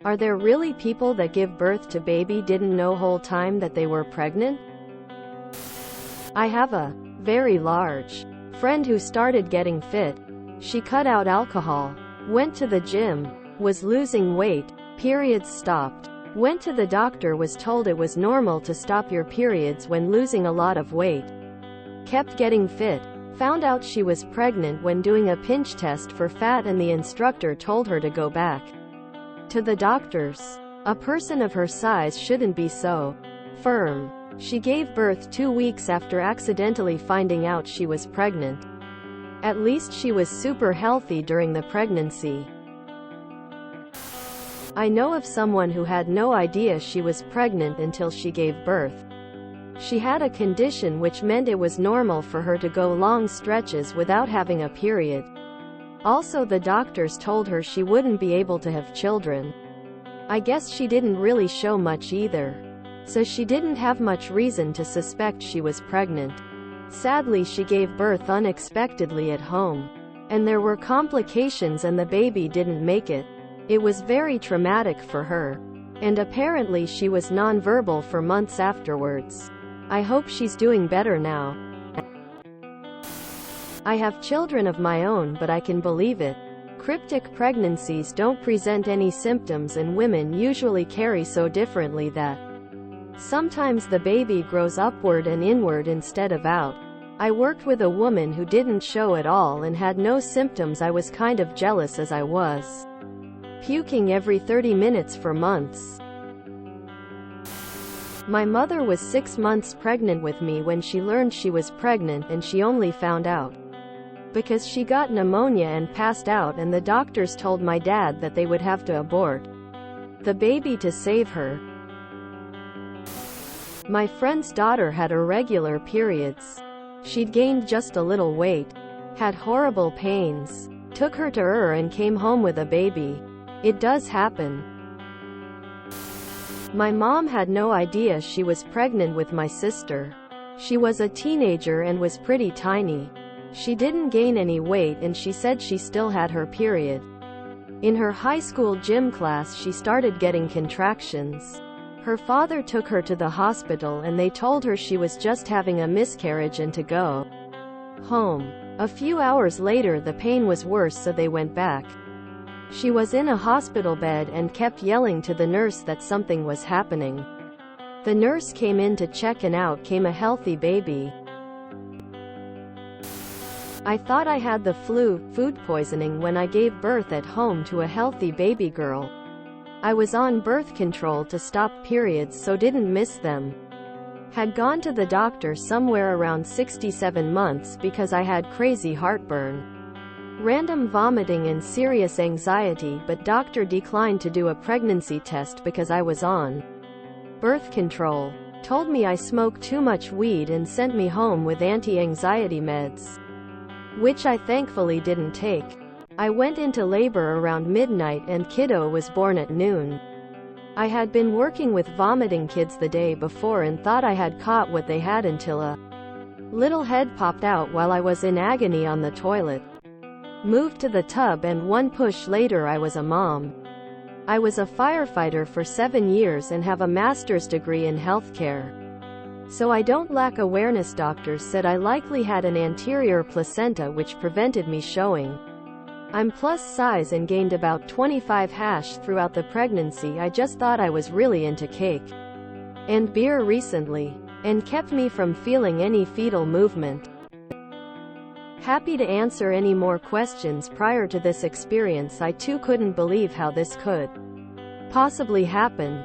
Are there really people that give birth to baby didn't know whole time that they were pregnant? I have a very large friend who started getting fit. She cut out alcohol, went to the gym, was losing weight, periods stopped, went to the doctor, was told it was normal to stop your periods when losing a lot of weight, kept getting fit, found out she was pregnant when doing a pinch test for fat, and the instructor told her to go back to the doctors. A person of her size shouldn't be so firm. She gave birth 2 weeks after accidentally finding out she was pregnant. At least she was super healthy during the pregnancy. I know of someone who had no idea she was pregnant until she gave birth. She had a condition which meant it was normal for her to go long stretches without having a period. Also, the doctors told her she wouldn't be able to have children. I guess she didn't really show much either, so she didn't have much reason to suspect she was pregnant. Sadly, she gave birth unexpectedly at home, and there were complications and the baby didn't make it. It was very traumatic for her, and apparently she was nonverbal for months afterwards. I hope she's doing better now. I have children of my own, but I can believe it. Cryptic pregnancies don't present any symptoms, and women usually carry so differently that sometimes the baby grows upward and inward instead of out. I worked with a woman who didn't show at all and had no symptoms. I was kind of jealous, as I was puking every 30 minutes for months. My mother was 6 months pregnant with me when she learned she was pregnant, and she only found out because she got pneumonia and passed out, and the doctors told my dad that they would have to abort the baby to save her. My friend's daughter had irregular periods. She'd gained just a little weight, had horrible pains, took her to her and came home with a baby. It does happen. My mom had no idea she was pregnant with my sister. She was a teenager and was pretty tiny. She didn't gain any weight, and she said she still had her period. In her high school gym class, she started getting contractions. Her father took her to the hospital and they told her she was just having a miscarriage and to go home. A few hours later, the pain was worse, so they went back. She was in a hospital bed and kept yelling to the nurse that something was happening. The nurse came in to check, and out came a healthy baby. I thought I had the flu, food poisoning, when I gave birth at home to a healthy baby girl. I was on birth control to stop periods, so didn't miss them. Had gone to the doctor somewhere around 67 months because I had crazy heartburn, random vomiting and serious anxiety, but doctor declined to do a pregnancy test because I was on birth control. Told me I smoked too much weed and sent me home with anti-anxiety meds, which I thankfully didn't take. I went into labor around midnight and kiddo was born at noon. I had been working with vomiting kids the day before and thought I had caught what they had until a little head popped out while I was in agony on the toilet. Moved to the tub, and one push later I was a mom. I was a firefighter for 7 years and have a master's degree in healthcare, so I don't lack awareness. Doctors said I likely had an anterior placenta which prevented me showing. I'm plus size and gained about 25 throughout the pregnancy. I just thought I was really into cake and beer recently, and kept me from feeling any fetal movement. Happy to answer any more questions. Prior to this experience, I too couldn't believe how this could possibly happen.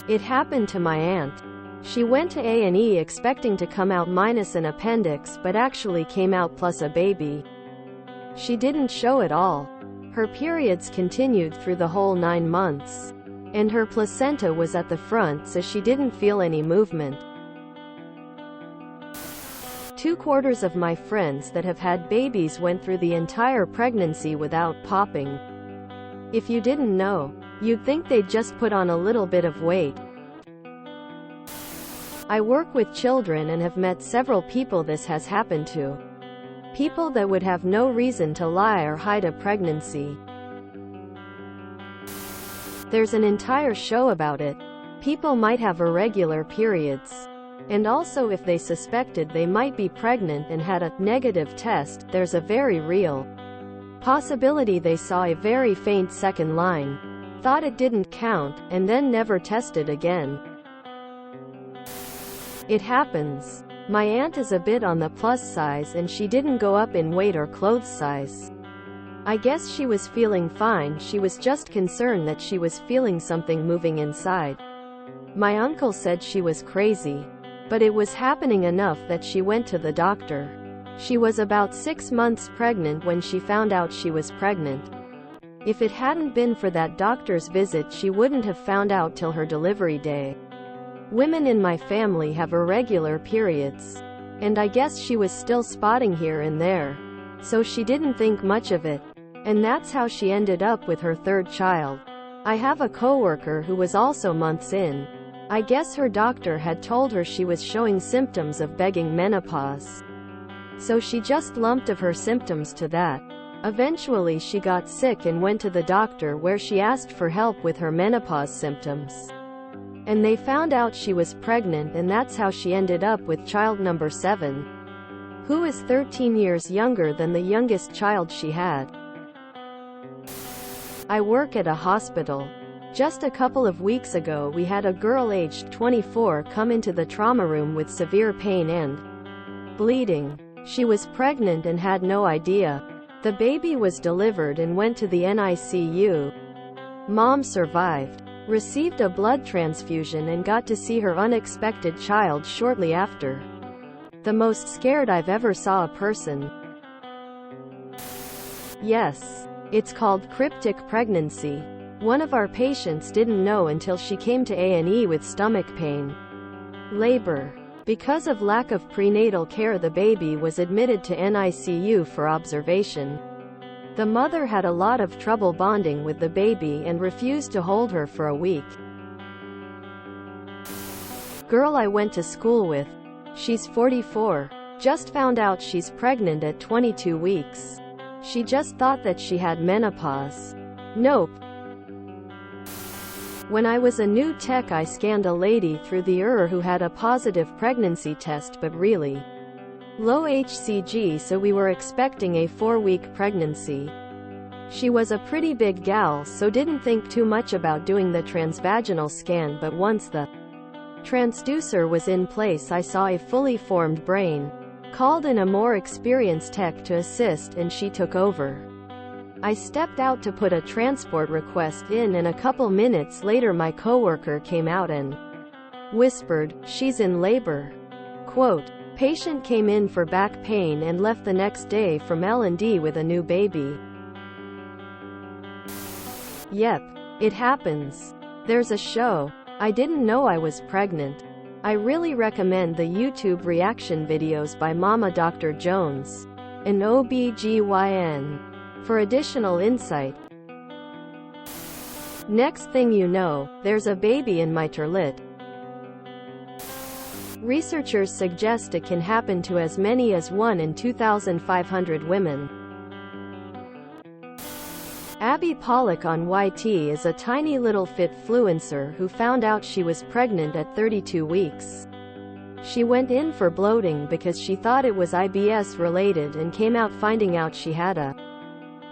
It happened to my aunt. She went to A&E expecting to come out minus an appendix, but actually came out plus a baby. She didn't show at all. Her periods continued through the whole 9 months, and her placenta was at the front, so she didn't feel any movement. 2/4 of my friends that have had babies went through the entire pregnancy without popping. If you didn't know, you'd think they'd just put on a little bit of weight. I work with children and have met several people this has happened to. People that would have no reason to lie or hide a pregnancy. There's an entire show about it. People might have irregular periods. And also if they suspected they might be pregnant and had a negative test, there's a very real possibility they saw a very faint second line, thought it didn't count, and then never tested again. It happens. My aunt is a bit on the plus size and she didn't go up in weight or clothes size. I guess she was feeling fine, she was just concerned that she was feeling something moving inside. My uncle said she was crazy. But it was happening enough that she went to the doctor. She was about 6 months pregnant when she found out she was pregnant. If it hadn't been for that doctor's visit, she wouldn't have found out till her delivery day. Women in my family have irregular periods. And I guess she was still spotting here and there. So she didn't think much of it. And that's how she ended up with her third child. I have a coworker who was also months in. I guess her doctor had told her she was showing symptoms of begging menopause. So she just lumped of her symptoms to that. Eventually she got sick and went to the doctor where she asked for help with her menopause symptoms. And they found out she was pregnant, and that's how she ended up with child number 7, who is 13 years younger than the youngest child she had. I work at a hospital. Just a couple of weeks ago we had a girl aged 24 come into the trauma room with severe pain and bleeding. She was pregnant and had no idea. The baby was delivered and went to the NICU. Mom survived, received a blood transfusion, and got to see her unexpected child shortly after. The most scared I've ever saw a person. Yes, it's called cryptic pregnancy. One of our patients didn't know until she came to A&E with stomach pain. Labor. Because of lack of prenatal care, the baby was admitted to NICU for observation. The mother had a lot of trouble bonding with the baby and refused to hold her for a week. Girl I went to school with. She's 44. Just found out she's pregnant at 22 weeks. She just thought that she had menopause. Nope. When I was a new tech, I scanned a lady through the ER who had a positive pregnancy test but really low HCG, so we were expecting a 4-week pregnancy. She was a pretty big gal, so didn't think too much about doing the transvaginal scan, but once the transducer was in place I saw a fully formed brain. Called in a more experienced tech to assist and she took over. I stepped out to put a transport request in, and a couple minutes later my coworker came out and whispered, "She's in labor." Quote, patient came in for back pain and left the next day from L&D with a new baby. Yep, it happens. There's a show. I didn't know I was pregnant. I really recommend the YouTube reaction videos by Mama Dr. Jones, an OBGYN, for additional insight. Next thing you know, there's a baby in my toilet. Researchers suggest it can happen to as many as 1 in 2,500 women. Abby Pollock on YT is a tiny little fitfluencer who found out she was pregnant at 32 weeks. She went in for bloating because she thought it was IBS related and came out finding out she had a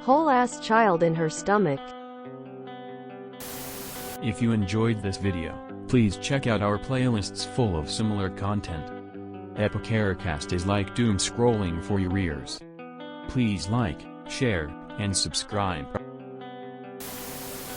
whole-ass child in her stomach. If you enjoyed this video, please check out our playlists full of similar content. Epicaricast is like doom scrolling for your ears. Please like, share, and subscribe.